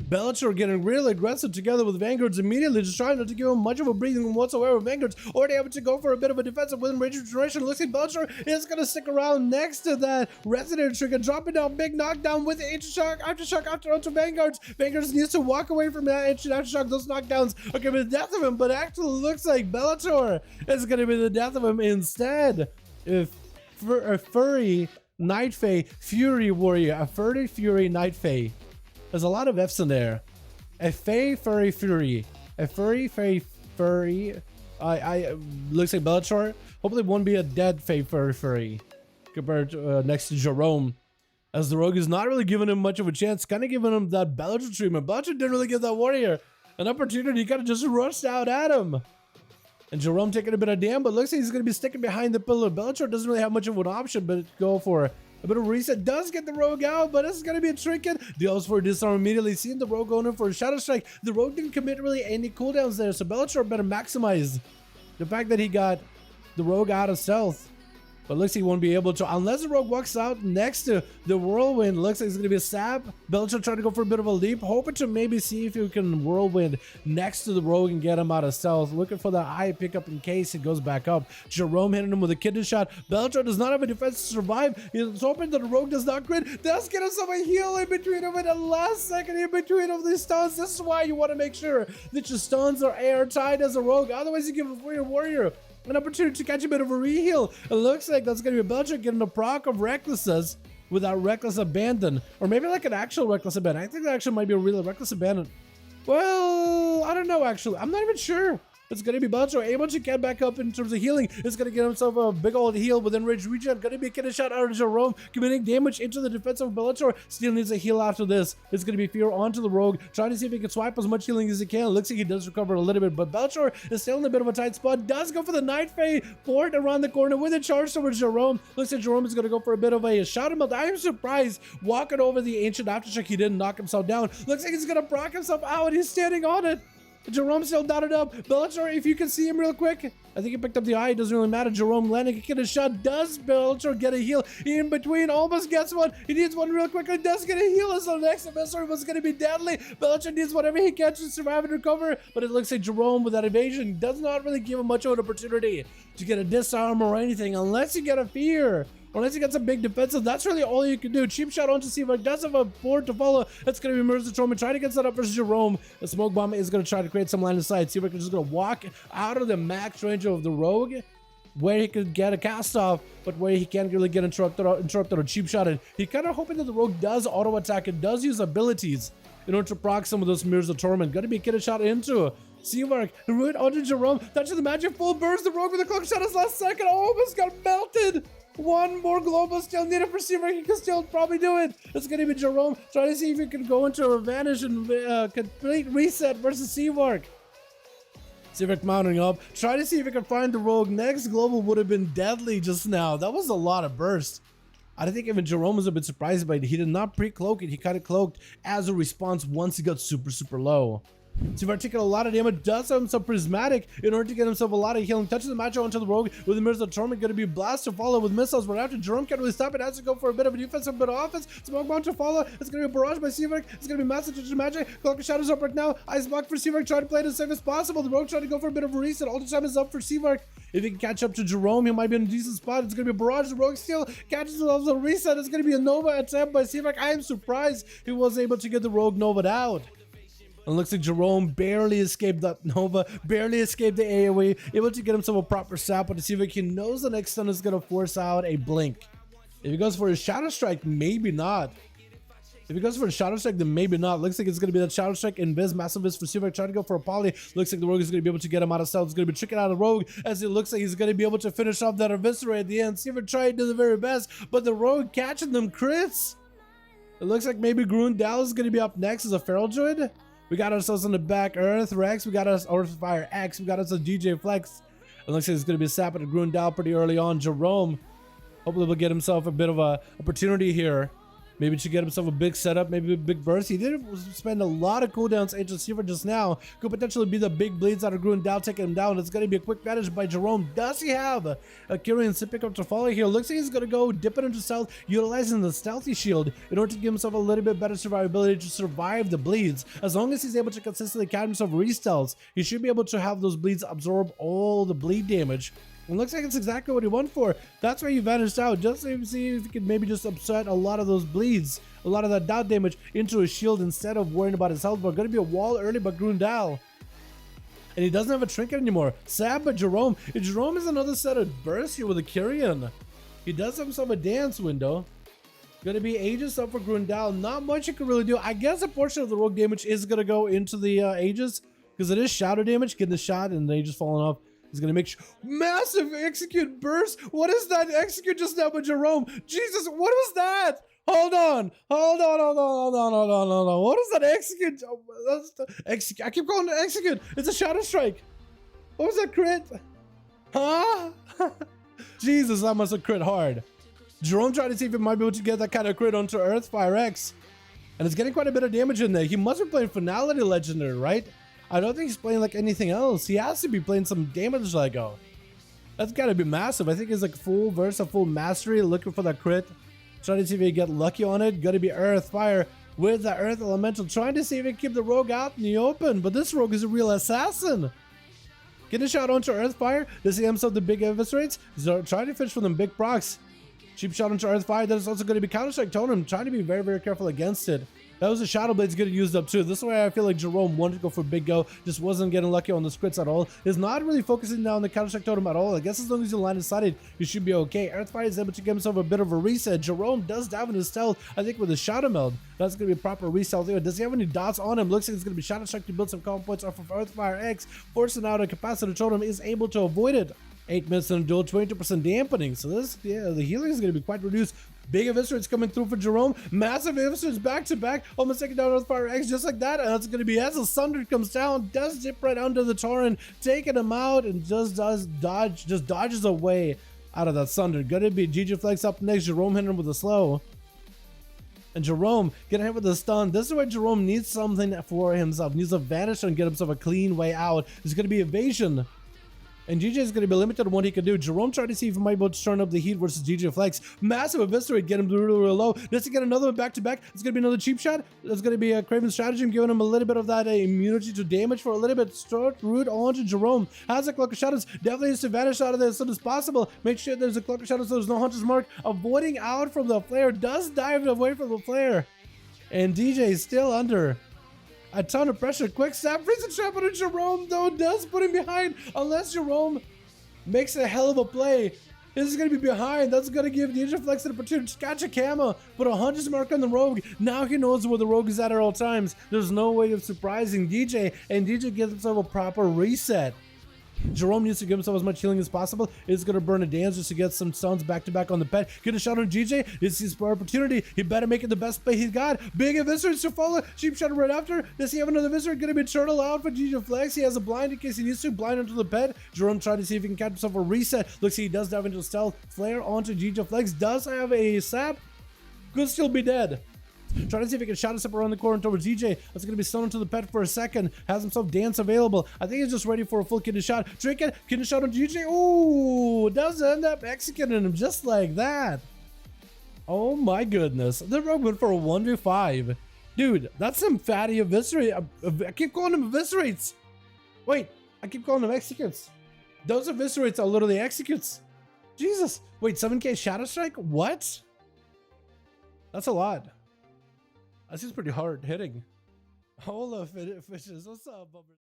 Bellator getting really aggressive together with Vanguards immediately, just trying not to give him much of a breathing room whatsoever. Vanguards already able to go for a bit of a defensive within range of generation. Looks like Bellator is going to stick around next to that Resident Trigger, dropping down big knockdown with Ancient Aftershock onto Vanguards. Vanguards needs to walk away from that Ancient Aftershock. Those knockdowns are going to be the death of him, but actually looks like Bellator is going to be the death of him instead. If a Furry Night Fae Fury Warrior, a Furry Fury Night Fae. There's a lot of F's in there. A Fae Furry Fury. A Furry Fae Furry. Looks like Bellator. Hopefully it won't be a dead Fae Furry compared to next to Jerome. As the rogue is not really giving him much of a chance, kind of giving him that Bellator treatment. Bellator didn't really give that warrior an opportunity, kind of just rushed out at him. And Jerome taking a bit of damage, but looks like he's going to be sticking behind the pillar. Bellator doesn't really have much of an option, but go for a bit of reset. Does get the rogue out, but this is going to be a trinket. Deals for a disarm immediately. Seeing the rogue going in for a shadow strike. The rogue didn't commit really any cooldowns there, so Bellator better maximize the fact that he got the rogue out of stealth. But looks like he won't be able to, unless the rogue walks out next to the whirlwind. Looks like it's going to be a stab. Bellator trying to go for a bit of a leap, hoping to maybe see if you can whirlwind next to the rogue and get him out of stealth. Looking for that high pickup in case it goes back up. Jerome hitting him with a kidney shot. Bellator does not have a defense to survive. He's hoping that the rogue does not crit. Does get himself a heal in between him in the last second in between of these stuns. This is why you want to make sure that your stuns are airtight as a rogue. Otherwise, you give a warrior an opportunity to catch a bit of a reheal. It looks like that's going to be Bellator getting a proc of Recklessness without Reckless Abandon. Or maybe like an actual Reckless Abandon. I think that actually might be a real Reckless Abandon. Well, I don't know actually. I'm not even sure. It's going to be Bellator able to get back up in terms of healing. It's going to get himself a big old heal within range regen. Going to be getting a shot out of Jerome, committing damage into the defense of Bellator. Still needs a heal after this. It's going to be Fear onto the rogue, trying to see if he can swipe as much healing as he can. Looks like he does recover a little bit, but Bellator is still in a bit of a tight spot. Does go for the Night Fae port around the corner with a charge towards Jerome. Looks like Jerome is going to go for a bit of a shot him out. I am surprised walking over the Ancient Aftershock. He didn't knock himself down. Looks like he's going to proc himself out. He's standing on it. Jerome still dotted up. Bellator, if you can see him real quick. I think he picked up the eye. It doesn't really matter. Jerome landing a get a shot. Does Bellator get a heal? In between, almost gets one. He needs one real quickly. Does get a heal as the next emissary was going to be deadly. Bellator needs whatever he can to survive and recover. But it looks like Jerome with that evasion does not really give him much of an opportunity to get a disarm or anything unless you get a fear. Unless you got some big defensive, that's really all you can do. Cheap shot onto Seavark, does have a board to follow. That's going to be Mercer Troman trying to get set up versus Jerome. The smoke bomb is going to try to create some line of sight. Seavark is just going to walk out of the max range of the rogue, where he could get a cast off, but where he can't really get interrupted or cheap shotted. He kind of hoping that the rogue does auto attack and does use abilities in order to proc some of those Mirrors of Torment. Going to be a kid shot into Seavark, Druid onto Jerome, touching the magic, full burst, the rogue with the cloak shot his last second, almost got melted. One more global still needed for Seavark. He can still probably do it. It's going to be Jerome trying to see if he can go into a vanish and complete reset versus Seavark. Seavark mounting up, trying to see if he can find the rogue. Next global would have been deadly just now. That was a lot of burst. I think even Jerome was a bit surprised by it. He did not pre-cloak it. He kind of cloaked as a response once he got super low. Seavark taking a lot of damage, does have himself prismatic in order to get himself a lot of healing. Touches the match onto the rogue with the Mirrors of Torment, going to be blast to follow with missiles, but after Jerome can't really stop it, has to go for a bit of a defensive bit of offense. Smoke bomb to follow. It's going to be a barrage by Seavark. It's going to be massive touch of magic. Cloak of Shadows up right now. Ice block for Seavark, trying to play it as safe as possible. The rogue trying to go for a bit of a reset. All the time is up for Seavark. If he can catch up to Jerome, he might be in a decent spot. It's going to be a barrage. The rogue still catches himself a reset. It's going to be a Nova attempt by Seavark. I am surprised he was able to get the rogue Nova'd out. And looks like Jerome barely escaped that Nova, barely escaped the AoE, able to get himself a proper sap, but to see if he knows the next stun is going to force out a blink. If he goes for a Shadow Strike, maybe not. If he goes for a Shadow Strike, then maybe not. Looks like it's going to be that Shadow Strike, Invis, Massive Vis for Seavark, trying to go for a poly. Looks like the rogue is going to be able to get him out of stealth. It's going to be tricking out the rogue, as it looks like he's going to be able to finish off that Eviscerate at the end. Seavark tried to do the very best, but the rogue catching them crits. It looks like maybe Grundal is going to be up next as a Feral Druid. We got ourselves on the back Earth Rex, we got us Earthfire X, we got us a DJ Flex. It looks like it's going to be sapping to Grundal pretty early on. Jerome, hopefully will get himself a bit of a opportunity here Maybe to get himself a big setup, maybe a big burst. He did spend a lot of cooldowns into Seaver just now. Could potentially be the big bleeds out of Grundown taking him down. It's going to be a quick manage by Jerome. Does he have a Kyrian pick up to follow here? Looks like he's going to go dip it into stealth, utilizing the stealthy shield in order to give himself a little bit better survivability to survive the bleeds. As long as he's able to consistently catch himself re-stealths, he should be able to have those bleeds absorb all the bleed damage. And looks like it's exactly what he went for. That's why he vanished out, just to see if he could maybe just upset a lot of those bleeds, a lot of that doubt damage into his shield instead of worrying about his health. But going to be a wall early by Grundown. And he doesn't have a trinket anymore. Sad by Jerome. And Jerome is another set of bursts here with a Kyrian. He does have himself a dance window. Going to be Aegis up for Grundown. Not much you can really do. I guess a portion of the rogue damage is going to go into the Aegis, because it is shadow damage, getting the shot and the Aegis falling off. He's gonna make massive execute burst. What is that execute just now by Jerome? Jesus, what was that? Hold on. What is that execute? Oh, that's the execute. I keep calling it execute. It's a shadow strike. What was that crit? Huh? Jesus, that must have crit hard. Jerome tried to see if he might be able to get that kind of crit onto Earthfire X. And it's getting quite a bit of damage in there. He must be playing Finality Legendary, right? I don't think he's playing like anything else. He has to be playing some damage Lego. That's gotta be massive. I think he's like full verse, a full mastery, looking for that crit. Trying to see if he can get lucky on it. Gotta be Earth Fire with the Earth Elemental. Trying to see if he can keep the rogue out in the open. But this rogue is a real assassin. Get a shot onto Earth Fire. Does he himself the big eviscerates? He's trying to fish for them big procs. Cheap shot onto Earth Fire. That is also going to be Counter-Strike Totem. Trying to be very, very careful against it. That was a Shadow Blade's getting used up too. This is why I feel like Jerome wanted to go for big go. Just wasn't getting lucky on the scripts at all. Is not really focusing down on the Counter-Strike Totem at all. I guess as long as you line of sighted, you should be okay. Earthfire is able to give himself a bit of a reset. Jerome does dive in his stealth, I think, with his Shadow Meld. That's going to be a proper reset there. Does he have any dots on him? Looks like it's going to be Shadow Strike to build some combo points off of Earthfire X. Forcing out a Capacitor Totem, is able to avoid it. 8 minutes in a duel, 22% dampening. So this, yeah, the healing is going to be quite reduced. Big Eviscerates coming through for Jerome. Massive Eviscerates back to back. Almost taking down Earthfire X just like that. And that's going to be as the Sunder comes down. Does dip right under the Torrent. Taking him out and just dodges away out of that Sunder. Gonna be GG Flex up next. Jerome hitting him with a slow. And Jerome getting hit with a stun. This is where Jerome needs something for himself. Needs a vanish and get himself a clean way out. It's going to be evasion. And GJ is going to be limited on what he can do. Jerome tried to see if he might be able to turn up the heat versus GJ Flex. Massive Eviscerate, get him really, really low. Does he get another one back to back? It's going to be another cheap shot. That's going to be a Craven Stratagem, giving him a little bit of that immunity to damage for a little bit. Start root onto Jerome. Has a Cloak of Shadows. Definitely needs to vanish out of there as soon as possible. Make sure there's a Cloak of Shadows so there's no Hunter's Mark. Avoiding out from the flare. Does dive away from the flare. And DJ is still under a ton of pressure. Quick snap, freezing trap on Jerome though does put him behind, unless Jerome makes a hell of a play. This is going to be behind. That's going to give DJ Flex an opportunity to catch a camo, put a Hunter's Mark on the rogue. Now he knows where the rogue is at all times. There's no way of surprising DJ, and DJ gives himself a proper reset. Jerome needs to give himself as much healing as possible. He's going to burn a dance just to get some stuns back to back on the pet. Get a shot on GJ. This is his opportunity. He better make it the best play he's got. Big Eviscerates to follow. Cheap shot right after. Does he have another Eviscerate? Going to be turtle out for GJ Flex. He has a blind in case he needs to. Blind onto the pet. Jerome trying to see if he can catch himself a reset. Looks like he does dive into stealth. Flare onto GJ Flex. Does have a sap. Could still be dead. Trying to see if he can shot us up around the corner towards DJ. That's going to be stunned into the pet for a second. Has himself dance available. I think he's just ready for a full kidney shot. Trinket, kidney shot on DJ. Ooh, does end up executing him just like that. Oh my goodness. The rogue went for a 1v5. Dude, that's some fatty eviscerate. I keep calling them eviscerates. Wait, I keep calling them executes. Those eviscerates are literally executes. Jesus. Wait, 7k Shadow Strike? What? That's a lot. That seems pretty hard hitting. Hola, fishes. What's up, bubba?